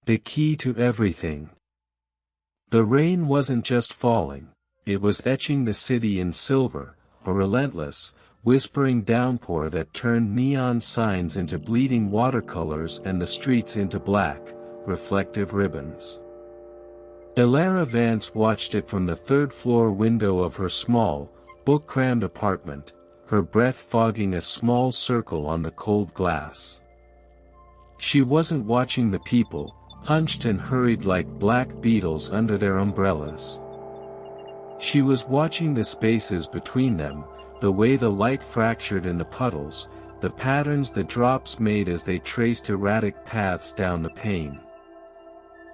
The key to everything. The rain wasn't just falling, it was etching the city in silver, a relentless, whispering downpour that turned neon signs into bleeding watercolors and the streets into black, reflective ribbons. Elara Vance watched it from the third-floor window of her small, book-crammed apartment, her breath fogging a small circle on the cold glass. She wasn't watching the people, hunched and hurried like black beetles under their umbrellas. She was watching the spaces between them, the way the light fractured in the puddles, the patterns the drops made as they traced erratic paths down the pane.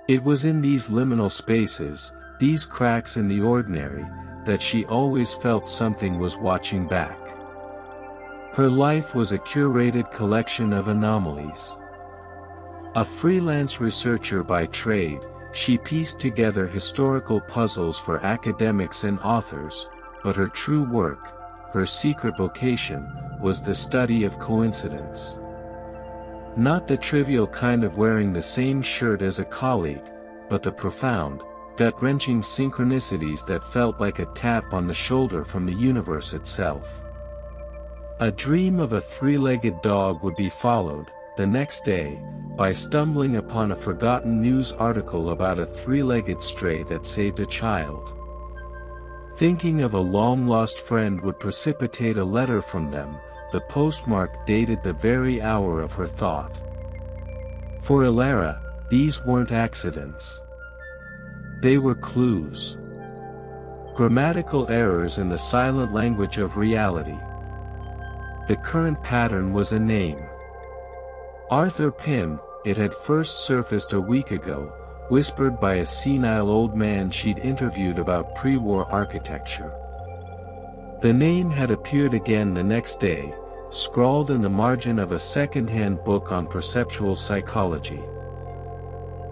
It was in these liminal spaces, these cracks in the ordinary, that she always felt something was watching back. Her life was a curated collection of anomalies. A freelance researcher by trade, she pieced together historical puzzles for academics and authors, but her true work, her secret vocation, was the study of coincidence. Not the trivial kind of wearing the same shirt as a colleague, but the profound, gut-wrenching synchronicities that felt like a tap on the shoulder from the universe itself. A dream of a three-legged dog would be followed, the next day, by stumbling upon a forgotten news article about a three-legged stray that saved a child. Thinking of a long-lost friend would precipitate a letter from them, the postmark dated the very hour of her thought. For Elara, these weren't accidents. They were clues. Grammatical errors in the silent language of reality. The current pattern was a name. Arthur Pym, it had first surfaced a week ago, whispered by a senile old man she'd interviewed about pre-war architecture. The name had appeared again the next day, scrawled in the margin of a second-hand book on perceptual psychology.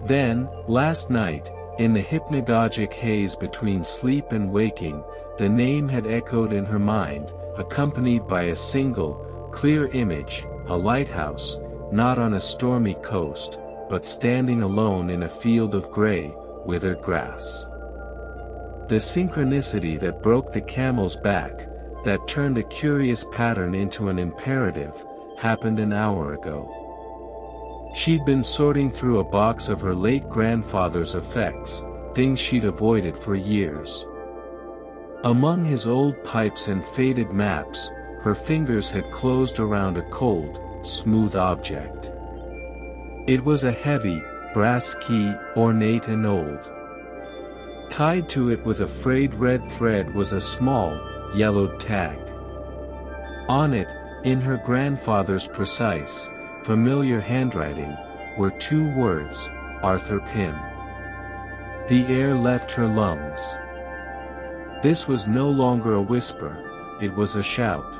Then, last night, in the hypnagogic haze between sleep and waking, the name had echoed in her mind, accompanied by a single, clear image, a lighthouse, not on a stormy coast, but standing alone in a field of gray, withered grass. The synchronicity that broke the camel's back, that turned a curious pattern into an imperative, happened an hour ago. She'd been sorting through a box of her late grandfather's effects, things she'd avoided for years. Among his old pipes and faded maps, her fingers had closed around a cold, smooth object. It was a heavy, brass key, ornate and old. Tied to it with a frayed red thread was a small, yellowed tag. On it, in her grandfather's precise, familiar handwriting, were two words, Arthur Pym. The air left her lungs. This was no longer a whisper, it was a shout.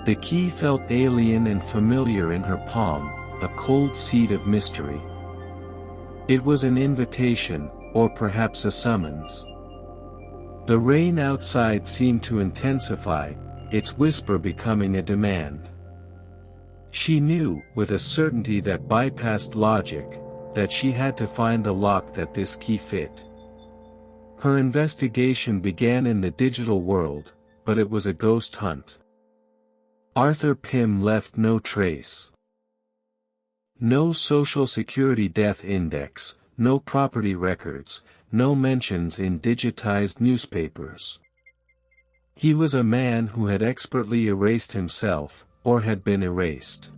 The key felt alien and familiar in her palm, a cold seed of mystery. It was an invitation, or perhaps a summons. The rain outside seemed to intensify, its whisper becoming a demand. She knew, with a certainty that bypassed logic, that she had to find the lock that this key fit. Her investigation began in the digital world, but it was a ghost hunt. Arthur Pym left no trace. No social security death index, no property records, no mentions in digitized newspapers. He was a man who had expertly erased himself, or had been erased.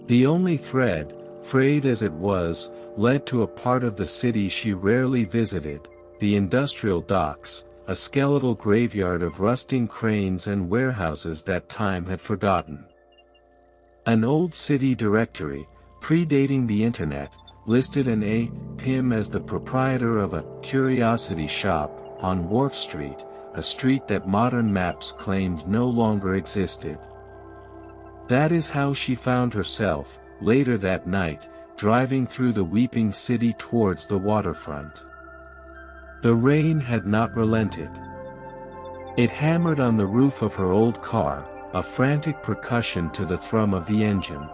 The only thread, frayed as it was, led to a part of the city she rarely visited, the industrial docks, a skeletal graveyard of rusting cranes and warehouses that time had forgotten. An old city directory, predating the internet, listed an A. Pym as the proprietor of a curiosity shop on Wharf Street, a street that modern maps claimed no longer existed. That is how she found herself, later that night, driving through the weeping city towards the waterfront. The rain had not relented. It hammered on the roof of her old car, a frantic percussion to the thrum of the engine.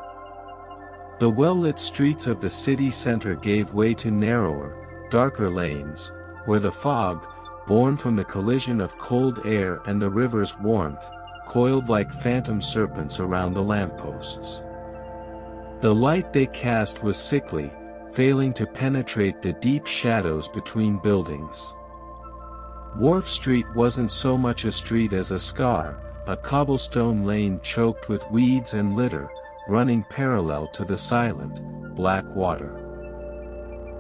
The well-lit streets of the city center gave way to narrower, darker lanes, where the fog, born from the collision of cold air and the river's warmth, coiled like phantom serpents around the lampposts. The light they cast was sickly, failing to penetrate the deep shadows between buildings. Wharf Street wasn't so much a street as a scar, a cobblestone lane choked with weeds and litter, running parallel to the silent, black water.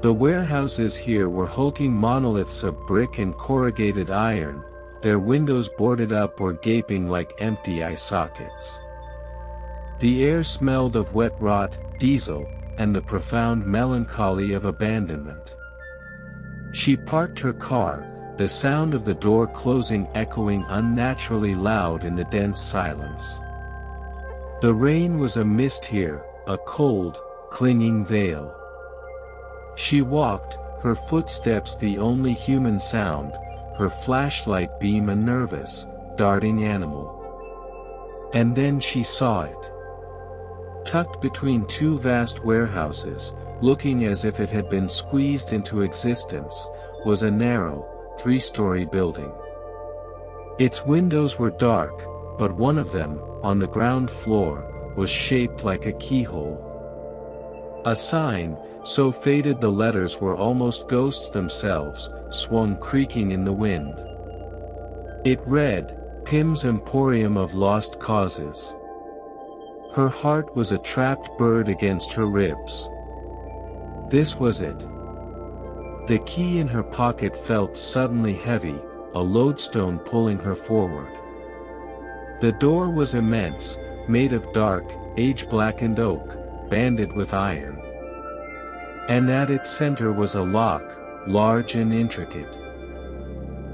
The warehouses here were hulking monoliths of brick and corrugated iron, their windows boarded up or gaping like empty eye sockets. The air smelled of wet rot, diesel, and the profound melancholy of abandonment. She parked her car, the sound of the door closing echoing unnaturally loud in the dense silence. The rain was a mist here, a cold, clinging veil. She walked, her footsteps the only human sound, her flashlight beam a nervous, darting animal. And then she saw it. Tucked between two vast warehouses, looking as if it had been squeezed into existence, was a narrow, three-story building. Its windows were dark, but one of them, on the ground floor, was shaped like a keyhole. A sign, so faded the letters were almost ghosts themselves, swung creaking in the wind. It read, "Pim's Emporium of Lost Causes." Her heart was a trapped bird against her ribs. This was it. The key in her pocket felt suddenly heavy, a lodestone pulling her forward. The door was immense, made of dark, age-blackened oak, banded with iron. And at its center was a lock, large and intricate.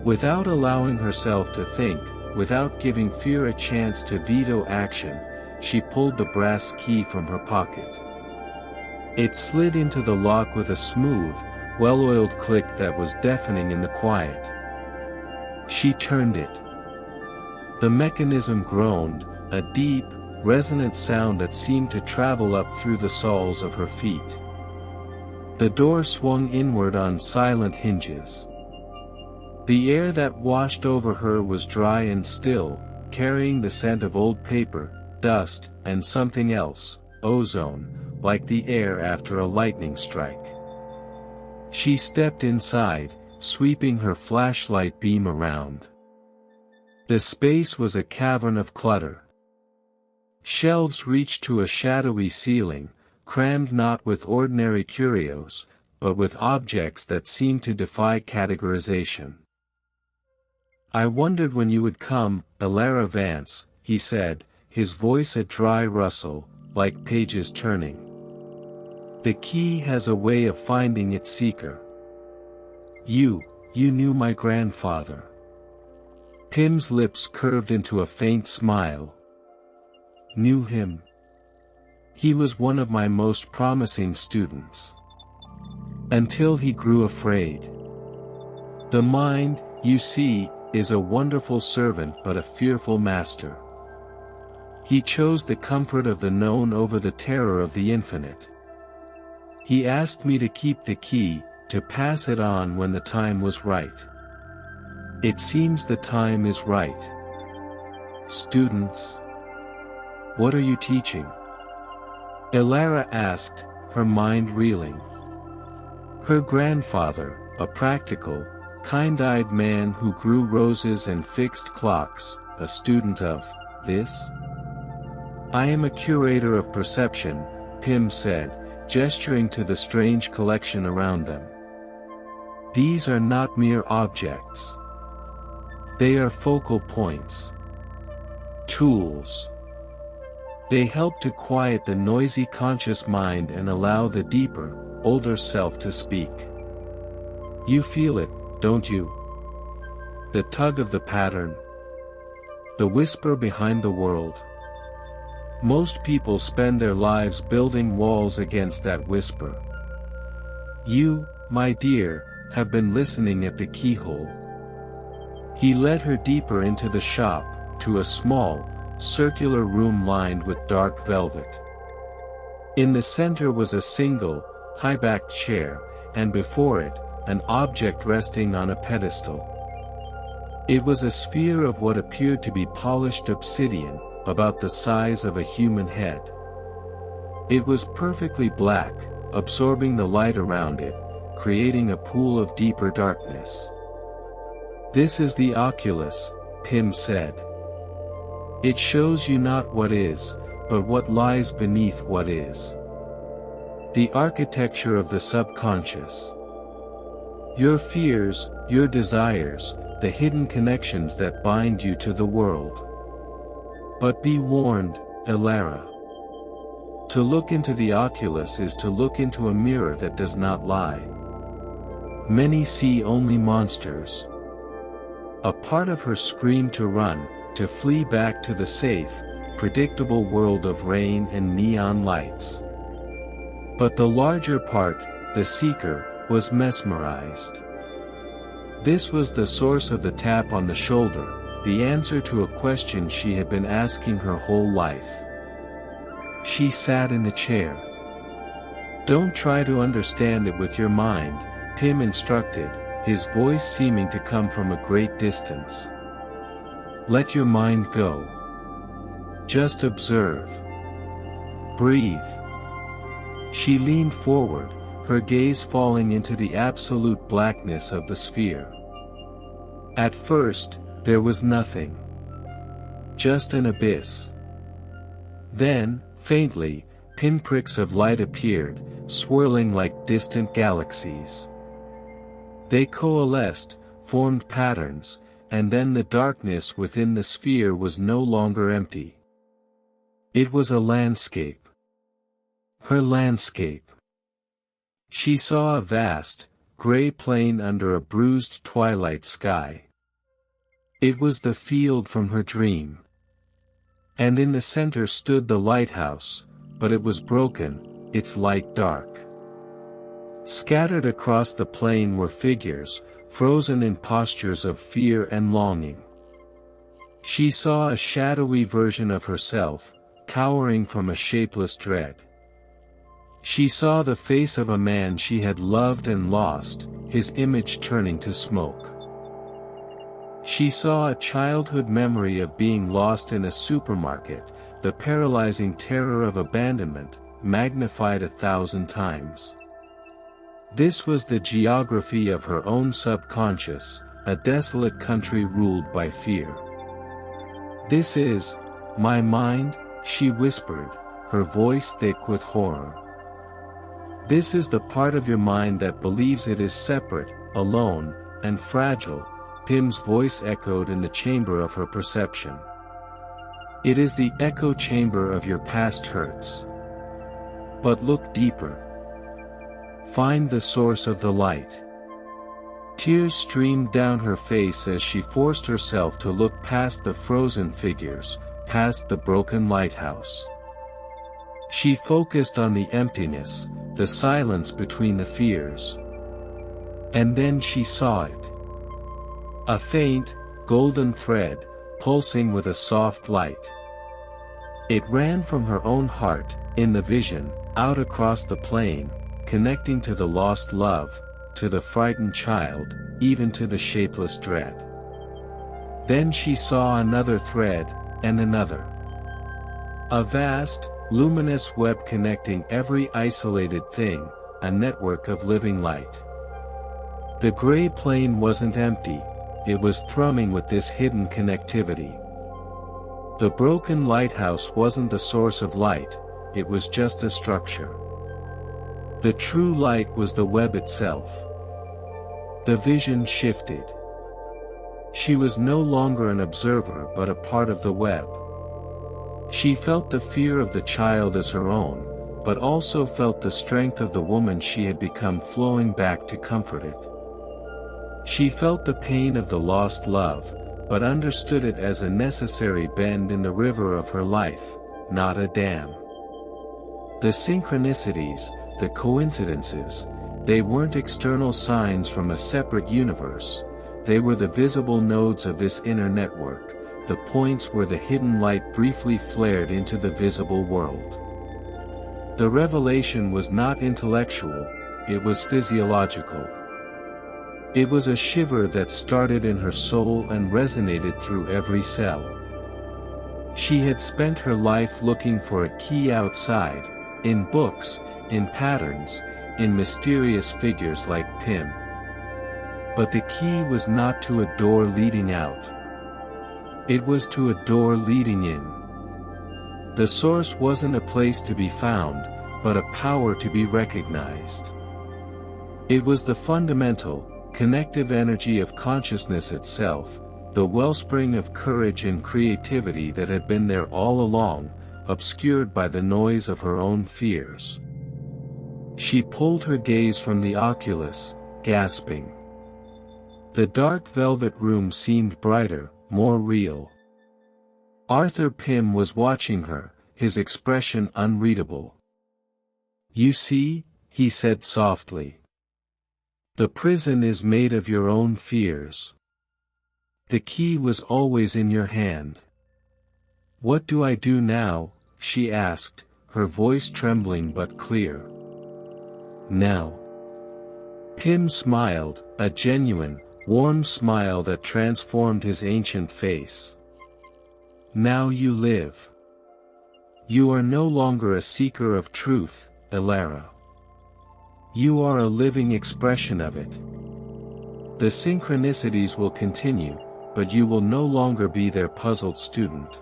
Without allowing herself to think, without giving fear a chance to veto action, she pulled the brass key from her pocket. It slid into the lock with a smooth, well-oiled click that was deafening in the quiet. She turned it. The mechanism groaned, a deep, resonant sound that seemed to travel up through the soles of her feet. The door swung inward on silent hinges. The air that washed over her was dry and still, carrying the scent of old paper, dust, and something else, ozone, like the air after a lightning strike. She stepped inside, sweeping her flashlight beam around. The space was a cavern of clutter. Shelves reached to a shadowy ceiling, crammed not with ordinary curios, but with objects that seemed to defy categorization. "I wondered when you would come, Elara Vance," he said, his voice a dry rustle, like pages turning. "The key has a way of finding its seeker. You knew my grandfather." Pim's lips curved into a faint smile. "Knew him. He was one of my most promising students. Until he grew afraid. The mind, you see, is a wonderful servant but a fearful master. He chose the comfort of the known over the terror of the infinite. He asked me to keep the key, to pass it on when the time was right. It seems the time is right. Students. What are you teaching?" Elara asked, her mind reeling. Her grandfather, a practical, kind-eyed man who grew roses and fixed clocks, a student of this? "I am a curator of perception," Pim said, gesturing to the strange collection around them. "These are not mere objects. They are focal points. Tools. They help to quiet the noisy conscious mind and allow the deeper, older self to speak. You feel it, don't you? The tug of the pattern. The whisper behind the world. Most people spend their lives building walls against that whisper. You, my dear, have been listening at the keyhole." He led her deeper into the shop, to a small, circular room lined with dark velvet. In the center was a single, high-backed chair, and before it, an object resting on a pedestal. It was a sphere of what appeared to be polished obsidian, about the size of a human head. It was perfectly black, absorbing the light around it, creating a pool of deeper darkness. "This is the oculus," Pym said. "It shows you not what is, but what lies beneath what is. The architecture of the subconscious. Your fears, your desires, the hidden connections that bind you to the world. But be warned, Elara. To look into the oculus is to look into a mirror that does not lie. Many see only monsters." A part of her screamed to run, to flee back to the safe, predictable world of rain and neon lights. But the larger part, the seeker, was mesmerized. This was the source of the tap on the shoulder, the answer to a question she had been asking her whole life. She sat in the chair. "Don't try to understand it with your mind," Pym instructed, his voice seeming to come from a great distance. "Let your mind go. Just observe. Breathe." She leaned forward, her gaze falling into the absolute blackness of the sphere. At first, there was nothing. Just an abyss. Then, faintly, pinpricks of light appeared, swirling like distant galaxies. They coalesced, formed patterns, and then the darkness within the sphere was no longer empty. It was a landscape. Her landscape. She saw a vast, gray plain under a bruised twilight sky. It was the field from her dream. And in the center stood the lighthouse, but it was broken, its light dark. Scattered across the plain were figures, frozen in postures of fear and longing. She saw a shadowy version of herself, cowering from a shapeless dread. She saw the face of a man she had loved and lost, his image turning to smoke. She saw a childhood memory of being lost in a supermarket, the paralyzing terror of abandonment, magnified 1,000 times. This was the geography of her own subconscious, a desolate country ruled by fear. "This is my mind," she whispered, her voice thick with horror. "This is the part of your mind that believes it is separate, alone, and fragile," Pym's voice echoed in the chamber of her perception. "It is the echo chamber of your past hurts. But look deeper. Find the source of the light." Tears streamed down her face as she forced herself to look past the frozen figures, past the broken lighthouse. She focused on the emptiness, the silence between the fears. And then she saw it. A faint, golden thread, pulsing with a soft light. It ran from her own heart, in the vision, out across the plain, connecting to the lost love, to the frightened child, even to the shapeless dread. Then she saw another thread, and another. A vast, luminous web connecting every isolated thing, a network of living light. The gray plain wasn't empty, it was thrumming with this hidden connectivity. The broken lighthouse wasn't the source of light, it was just a structure. The true light was the web itself. The vision shifted. She was no longer an observer but a part of the web. She felt the fear of the child as her own, but also felt the strength of the woman she had become flowing back to comfort it. She felt the pain of the lost love, but understood it as a necessary bend in the river of her life, not a dam. The synchronicities, the coincidences, they weren't external signs from a separate universe, they were the visible nodes of this inner network, the points where the hidden light briefly flared into the visible world. The revelation was not intellectual, it was physiological. It was a shiver that started in her soul and resonated through every cell. She had spent her life looking for a key outside, in books, in patterns, in mysterious figures like Pym. But the key was not to a door leading out. It was to a door leading in. The source wasn't a place to be found, but a power to be recognized. It was the fundamental, connective energy of consciousness itself, the wellspring of courage and creativity that had been there all along, obscured by the noise of her own fears. She pulled her gaze from the oculus, gasping. The dark velvet room seemed brighter, more real. Arthur Pym was watching her, his expression unreadable. "You see," he said softly. "The prison is made of your own fears. The key was always in your hand." "What do I do now?" she asked, her voice trembling but clear. "Now." Pym smiled, a genuine, warm smile that transformed his ancient face. "Now you live. You are no longer a seeker of truth, Elara. You are a living expression of it. The synchronicities will continue, but you will no longer be their puzzled student.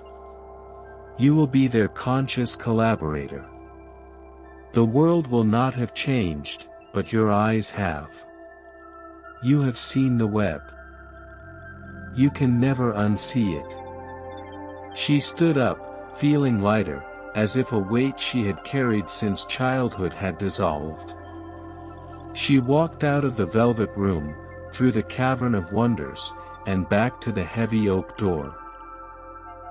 You will be their conscious collaborator. The world will not have changed, but your eyes have. You have seen the web. You can never unsee it." She stood up, feeling lighter, as if a weight she had carried since childhood had dissolved. She walked out of the velvet room, through the cavern of wonders, and back to the heavy oak door.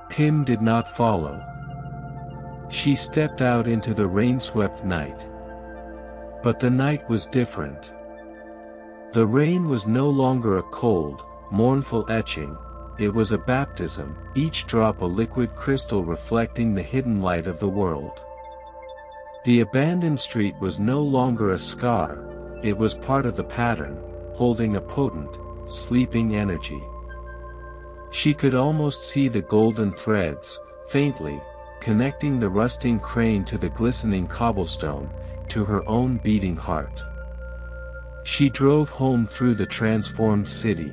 Pym did not follow. She stepped out into the rain-swept night. But the night was different. The rain was no longer a cold, mournful etching, it was a baptism, each drop a liquid crystal reflecting the hidden light of the world. The abandoned street was no longer a scar, it was part of the pattern, holding a potent, sleeping energy. She could almost see the golden threads, faintly, connecting the rusting crane to the glistening cobblestone, to her own beating heart. She drove home through the transformed city.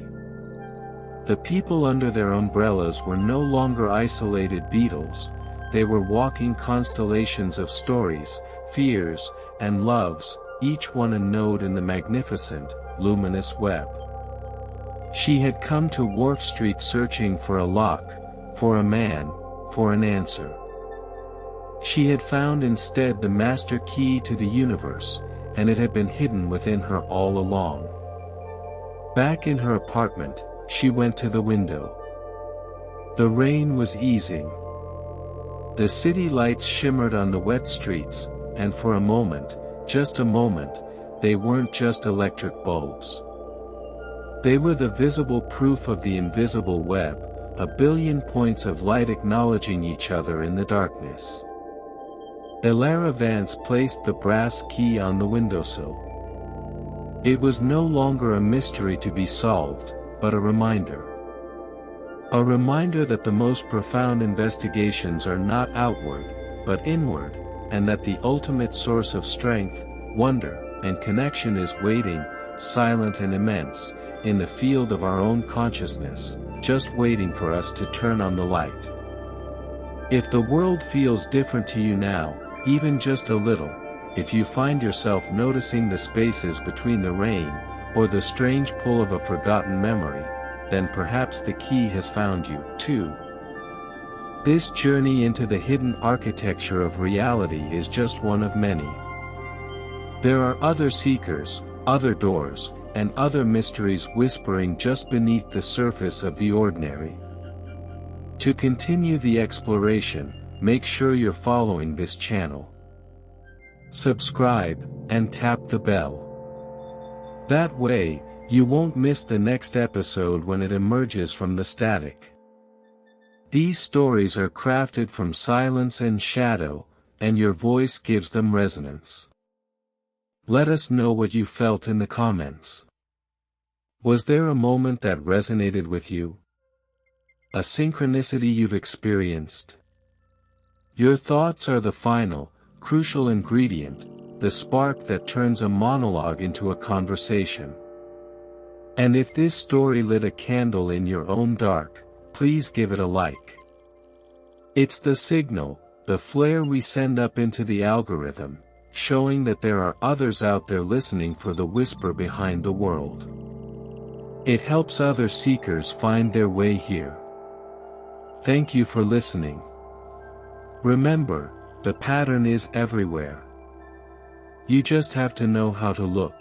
The people under their umbrellas were no longer isolated beetles, they were walking constellations of stories, fears, and loves, each one a node in the magnificent, luminous web. She had come to Wharf Street searching for a lock, for a man, for an answer. She had found instead the master key to the universe, and it had been hidden within her all along. Back in her apartment, she went to the window. The rain was easing. The city lights shimmered on the wet streets, and for a moment, just a moment, they weren't just electric bulbs. They were the visible proof of the invisible web, a billion points of light acknowledging each other in the darkness. Elara Vance placed the brass key on the windowsill. It was no longer a mystery to be solved, but a reminder. A reminder that the most profound investigations are not outward, but inward, and that the ultimate source of strength, wonder, and connection is waiting, silent and immense, in the field of our own consciousness, just waiting for us to turn on the light. If the world feels different to you now, even just a little, if you find yourself noticing the spaces between the rain, or the strange pull of a forgotten memory, then perhaps the key has found you, too. This journey into the hidden architecture of reality is just one of many. There are other seekers, other doors, and other mysteries whispering just beneath the surface of the ordinary. To continue the exploration, make sure you're following this channel. Subscribe, and tap the bell. That way, you won't miss the next episode when it emerges from the static. These stories are crafted from silence and shadow, and your voice gives them resonance. Let us know what you felt in the comments. Was there a moment that resonated with you? A synchronicity you've experienced? Your thoughts are the final, crucial ingredient, the spark that turns a monologue into a conversation. And if this story lit a candle in your own dark, please give it a like. It's the signal, the flare we send up into the algorithm, showing that there are others out there listening for the whisper behind the world. It helps other seekers find their way here. Thank you for listening. Remember, the pattern is everywhere. You just have to know how to look.